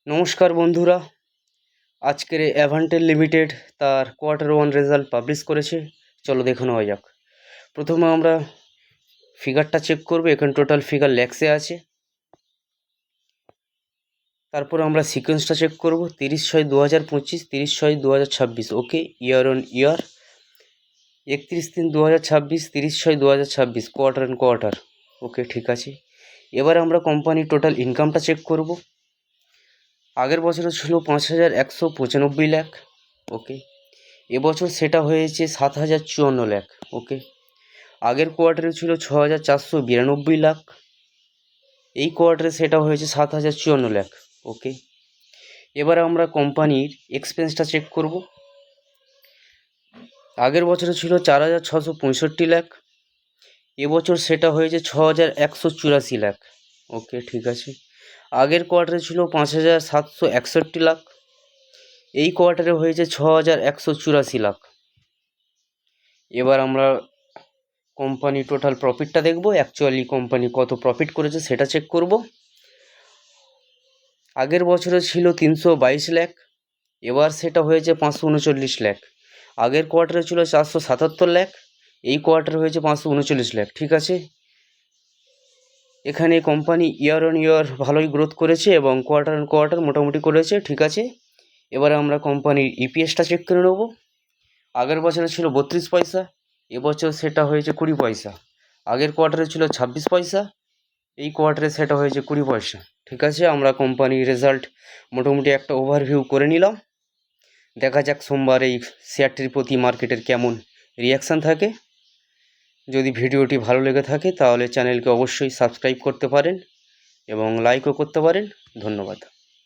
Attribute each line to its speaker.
Speaker 1: নমস্কার বন্ধুরা, আজকের অ্যাভান্টেল লিমিটেড তার কোয়ার্টার 1 রেজাল্ট পাবলিশ করেছে। চলো দেখে নেওয়া যাক। প্রথমে আমরা ফিগারটা চেক করব। এখানে টোটাল ফিগার ল্যাক্সে আছে। তারপর আমরা সিকোয়েন্সটা চেক করব। 30/6/2025, 30/6/2026, okay. Year on year 31/3/2026, 30/6/2026, quarter on quarter, okay, ঠিক আছে। এবার আমরা কোম্পানির টোটাল ইনকামটা চেক করব। আগের বছরে ছিল 5,195 লাখ, ওকে। এবছর সেটা হয়েছে 7,054 লাখ, ওকে। আগের কোয়ার্টারে ছিল 6,492 লাখ, এই কোয়ার্টারে সেটা হয়েছে 7,054 লাখ, ওকে। এবার আমরা কোম্পানির এক্সপেন্সটা চেক করব। আগের বছরে ছিল 4,665 লাখ, এবছর সেটা হয়েছে 6,184 লাখ, ওকে, ঠিক আছে। আগের কোয়ার্টারে ছিল 5,761 লাখ, এই কোয়ার্টারে হয়েছে 6,184 লাখ। এবার আমরা কোম্পানি টোটাল প্রফিটটা দেখব। অ্যাকচুয়ালি কোম্পানি কত প্রফিট করেছে সেটা চেক করব। আগের বছরে ছিল 322 লাখ, এবার সেটা হয়েছে 539 লাখ। আগের কোয়ার্টারে ছিল 477 লাখ, এই কোয়ার্টারে হয়েছে 539 লাখ, ঠিক আছে। এখানে কোম্পানি ইয়ার অন ইয়ার ভালোই গ্রোথ করেছে এবং কোয়ার্টার অন কোয়ার্টার মোটামুটি করেছে, ঠিক আছে। এবারে আমরা কোম্পানির ইপিএসটা চেক করে নেব। আগের বছরে ছিল 32 পয়সা, এবছর সেটা হয়েছে 20 পয়সা। আগের কোয়ার্টারে ছিল 26 পয়সা, এই কোয়ার্টারে সেটা হয়েছে 20 পয়সা, ঠিক আছে। আমরা কোম্পানির রেজাল্ট মোটামুটি একটা ওভারভিউ করে নিলাম। দেখা যাক সোমবার এই শেয়ারটির প্রতি মার্কেটের কেমন রিয়াকশান থাকে। যদি ভিডিওটি ভালো লেগে থাকে তাহলে চ্যানেলকে অবশ্যই সাবস্ক্রাইব করতে পারেন এবং লাইকও করতে পারেন। ধন্যবাদ।